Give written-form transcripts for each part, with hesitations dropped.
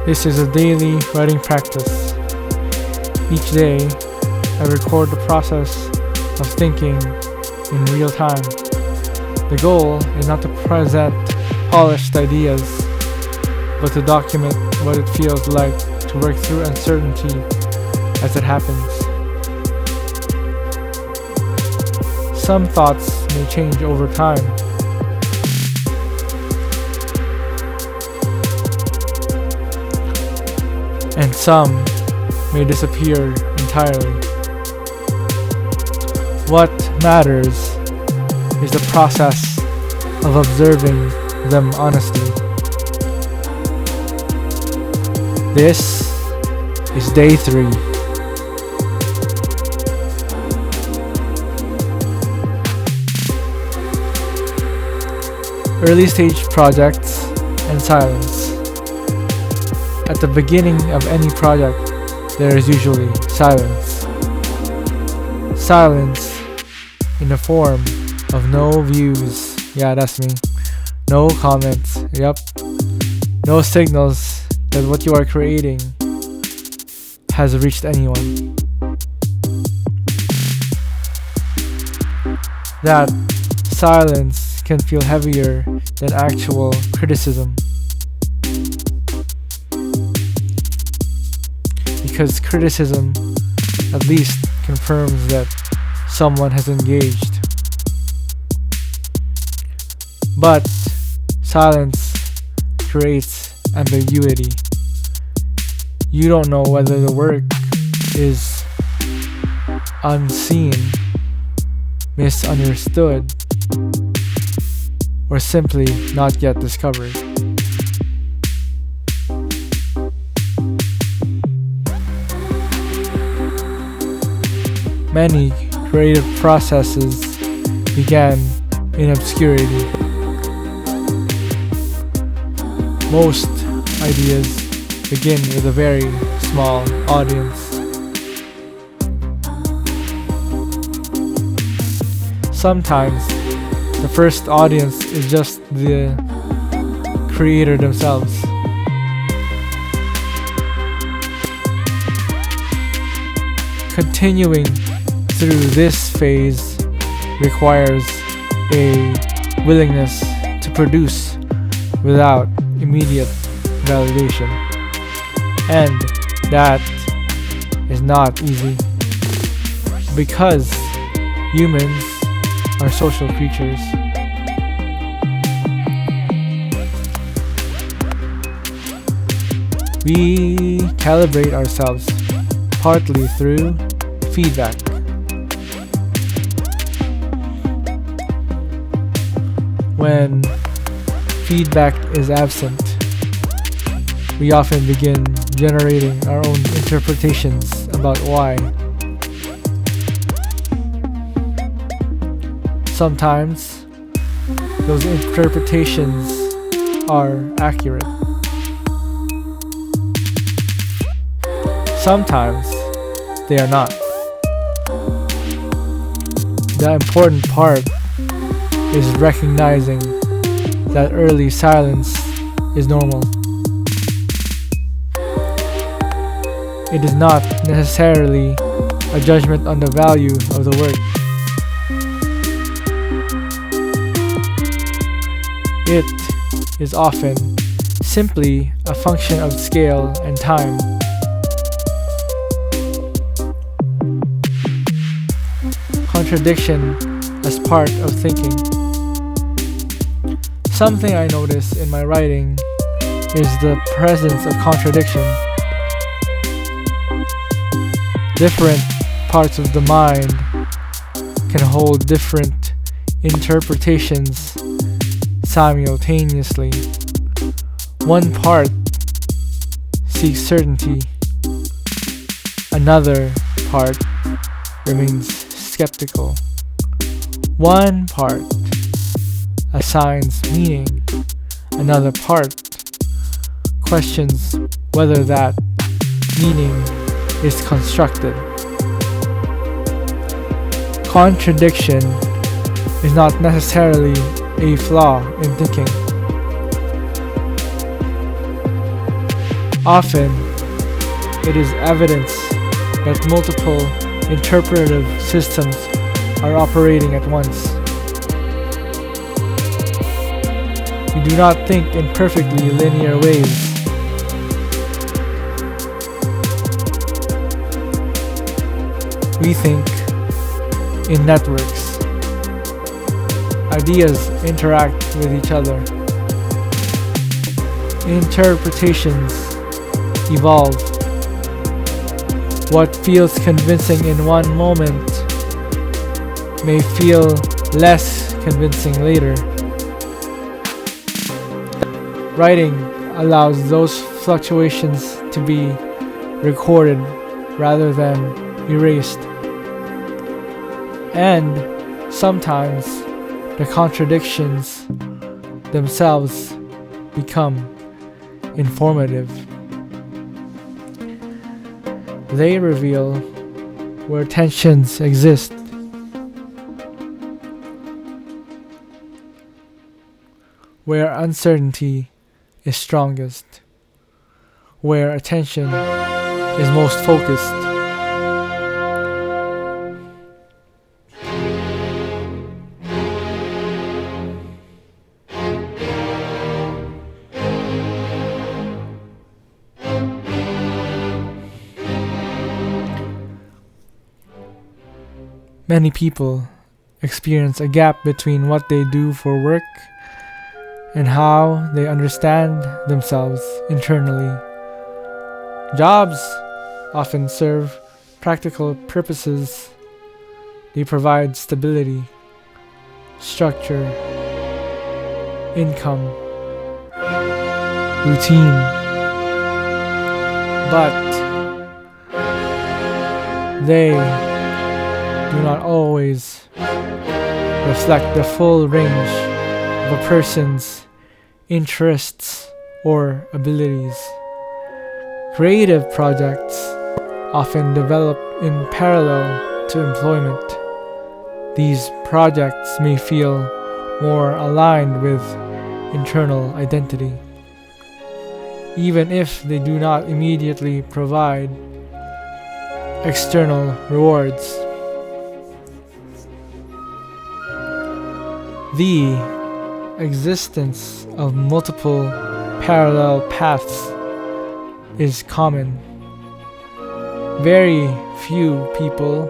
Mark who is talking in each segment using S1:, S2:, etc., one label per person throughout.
S1: This is a daily writing practice. Each day, I record the process of thinking in real time. The goal is not to present polished ideas, but to document what it feels like to work through uncertainty as it happens. Some thoughts may change over time. And some may disappear entirely. What matters is the process of observing them honestly. This is day 3. Early stage projects and silence. At the beginning of any project, there is usually silence. Silence in the form of no views. Yeah, that's me. No comments. Yep. No signals that what you are creating has reached anyone. That silence can feel heavier than actual criticism. Because criticism at least confirms that someone has engaged. But silence creates ambiguity. You don't know whether the work is unseen, misunderstood, or simply not yet discovered. Many creative processes began in obscurity. Most ideas begin with a very small audience. Sometimes the first audience is just the creator themselves. Continuing through this phase requires a willingness to produce without immediate validation. And that is not easy because humans are social creatures. We calibrate ourselves partly through feedback. When feedback is absent, we often begin generating our own interpretations about why. Sometimes those interpretations are accurate. Sometimes they are not. The important part is recognizing that early silence is normal. It is not necessarily a judgment on the value of the work. It is often simply a function of scale and time. Contradiction as part of thinking. Something I notice in my writing is the presence of contradiction. Different parts of the mind can hold different interpretations simultaneously. One part seeks certainty. Another part remains skeptical. One part assigns meaning. Another part questions whether that meaning is constructed. Contradiction is not necessarily a flaw in thinking. Often, it is evidence that multiple interpretive systems are operating at once. We do not think in perfectly linear ways. We think in networks. Ideas interact with each other. Interpretations evolve. What feels convincing in one moment may feel less convincing later. Writing allows those fluctuations to be recorded rather than erased. And sometimes the contradictions themselves become informative. They reveal where tensions exist, where uncertainty is strongest, where attention is most focused. Many people experience a gap between what they do for work and how they understand themselves internally. Jobs often serve practical purposes. They provide stability, structure, income, routine. But they do not always reflect the full range of a person's interests or abilities. Creative projects often develop in parallel to employment. These projects may feel more aligned with internal identity, even if they do not immediately provide external rewards. The existence of multiple parallel paths is common. Very few people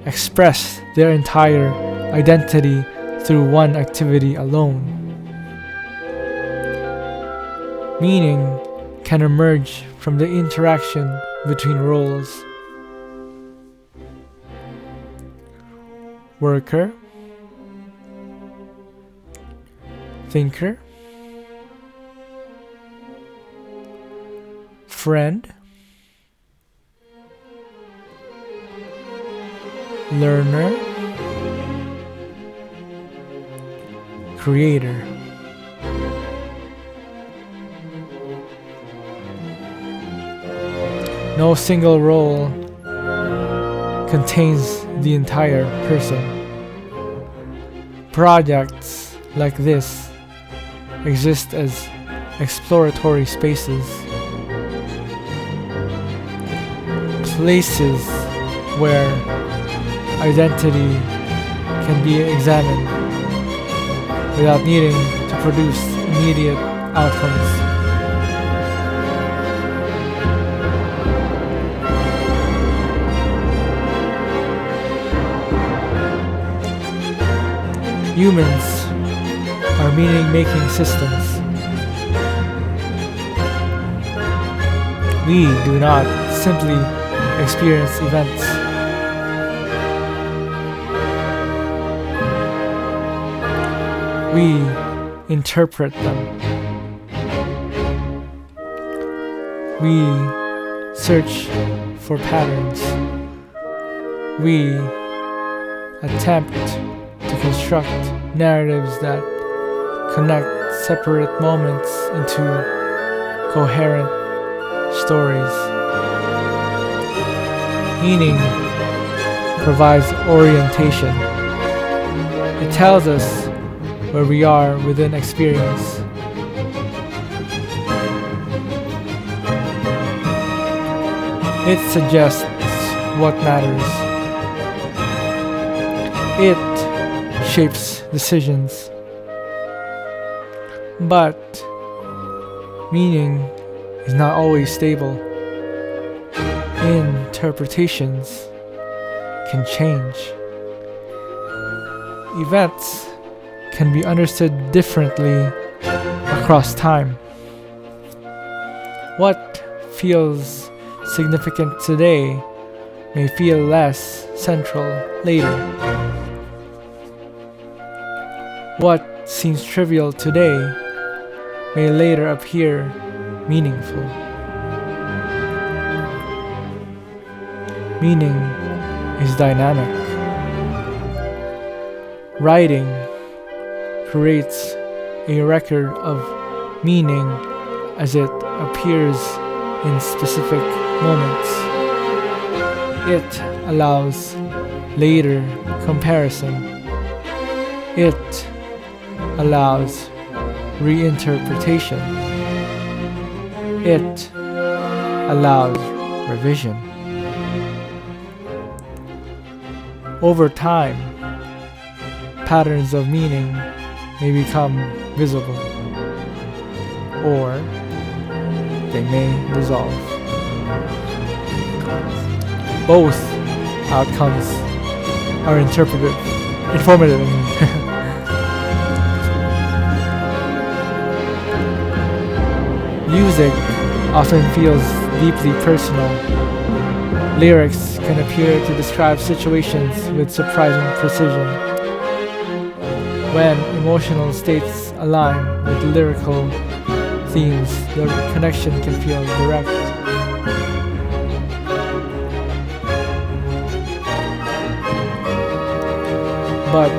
S1: express their entire identity through one activity alone. Meaning can emerge from the interaction between roles. Worker, thinker, friend, learner, creator. No single role contains the entire person. Projects like this exist as exploratory spaces, places where identity can be examined without needing to produce immediate outcomes. Humans are meaning-making systems. We do not simply experience events. We interpret them. We search for patterns. We attempt to construct narratives that connect separate moments into coherent stories. Meaning provides orientation. It tells us where we are within experience. It suggests what matters. It shapes decisions. But meaning is not always stable. Interpretations can change. Events can be understood differently across time. What feels significant today may feel less central later. What seems trivial today may later appear meaningful. Meaning is dynamic. Writing creates a record of meaning as it appears in specific moments. It allows later comparison. It allows reinterpretation. It allows revision. Over time, patterns of meaning may become visible, or they may dissolve. Both outcomes are informative. Music often feels deeply personal. Lyrics can appear to describe situations with surprising precision. When emotional states align with lyrical themes, the connection can feel direct. But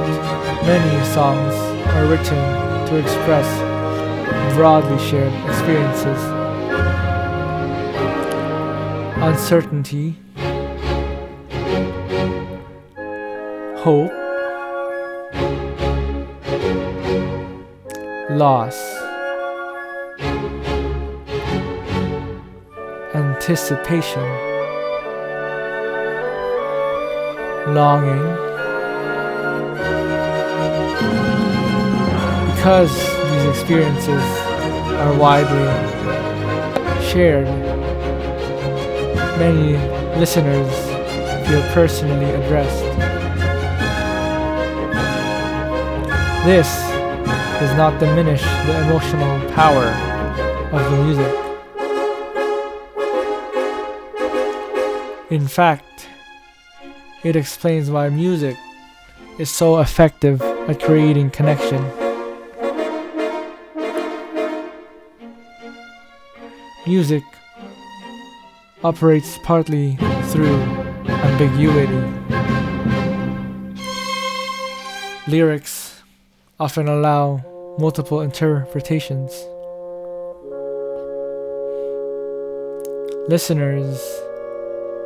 S1: many songs are written to express broadly shared experiences. Uncertainty, hope, loss, anticipation, longing. Because these experiences are widely shared, many listeners feel personally addressed. This does not diminish the emotional power of the music. In fact, it explains why music is so effective at creating connection. Music operates partly through ambiguity. Lyrics often allow multiple interpretations. Listeners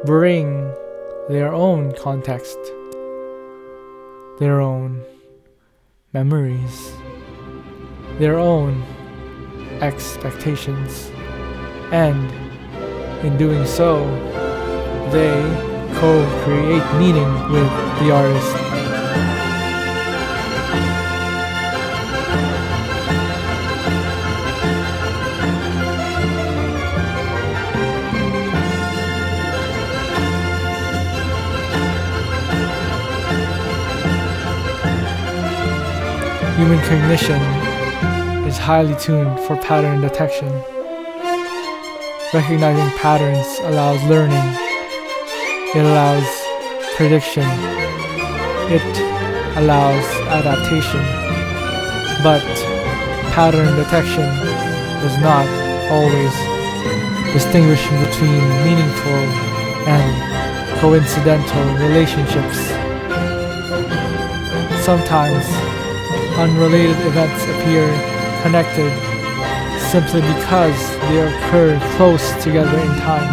S1: bring their own context, their own memories, their own expectations, and in doing so, they co-create meaning with the artist. Human cognition is highly tuned for pattern detection. Recognizing patterns allows learning. It allows prediction. It allows adaptation. But pattern detection does not always distinguish between meaningful and coincidental relationships. Sometimes unrelated events appear connected simply because they occur close together in time.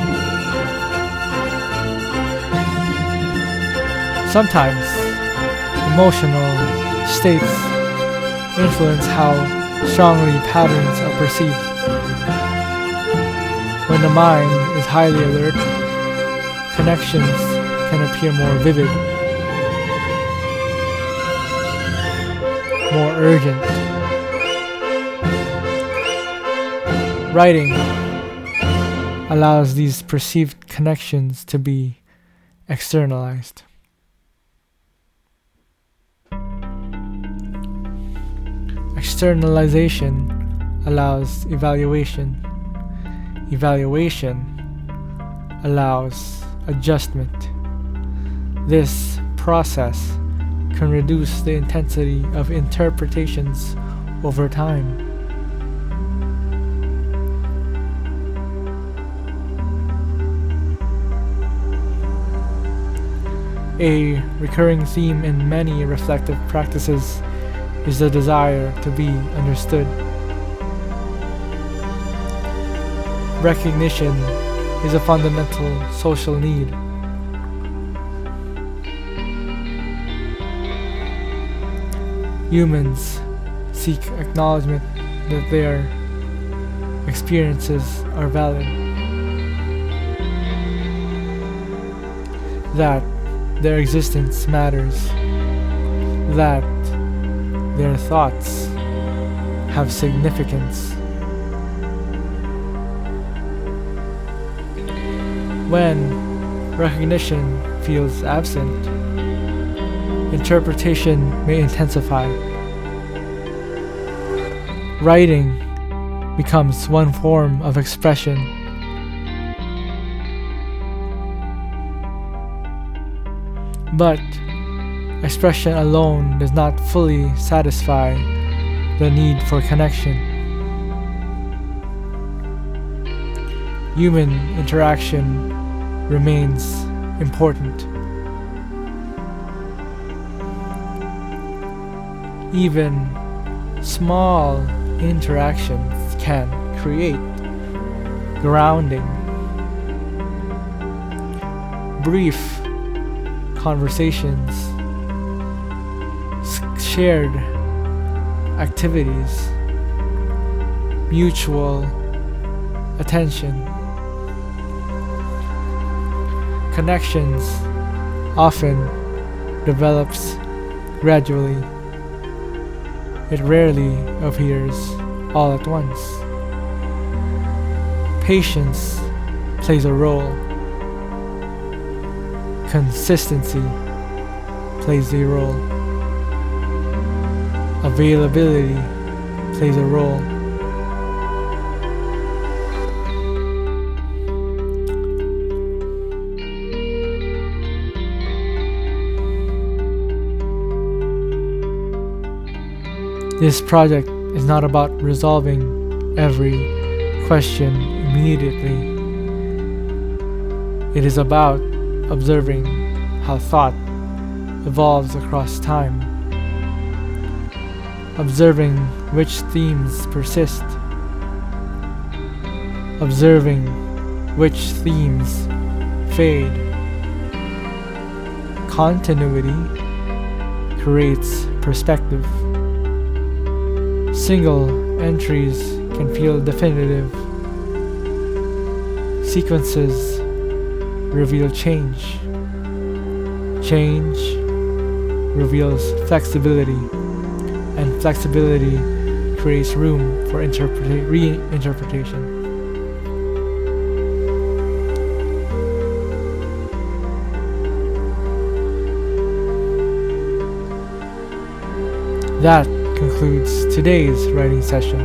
S1: Sometimes emotional states influence how strongly patterns are perceived. When the mind is highly alert, connections can appear more vivid, more urgent. Writing allows these perceived connections to be externalized. Externalization allows evaluation. Evaluation allows adjustment. This process can reduce the intensity of interpretations over time. A recurring theme in many reflective practices is the desire to be understood. Recognition is a fundamental social need. Humans seek acknowledgement that their experiences are valid, that their existence matters, that their thoughts have significance. When recognition feels absent, interpretation may intensify. Writing becomes one form of expression. But expression alone does not fully satisfy the need for connection. Human interaction remains important. Even small interactions can create grounding. Brief conversations, shared activities, mutual attention. Connections often develops gradually. It rarely appears all at once. Patience plays a role. Consistency plays a role. Availability plays a role. This project is not about resolving every question immediately. It is about observing how thought evolves across time, observing which themes persist, observing which themes fade. Continuity creates perspective. Single entries can feel definitive. Sequences reveal change. Change reveals flexibility, and flexibility creates room for reinterpretation. That concludes today's writing session.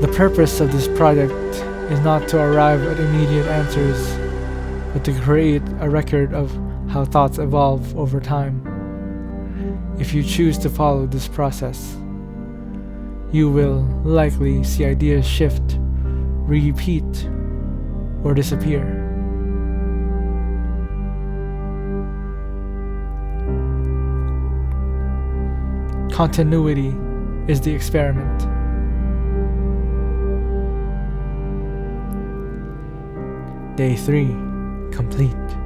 S1: The purpose of this project is not to arrive at immediate answers, but to create a record of how thoughts evolve over time. If you choose to follow this process, you will likely see ideas shift, repeat, or disappear. Continuity is the experiment. Day 3 complete.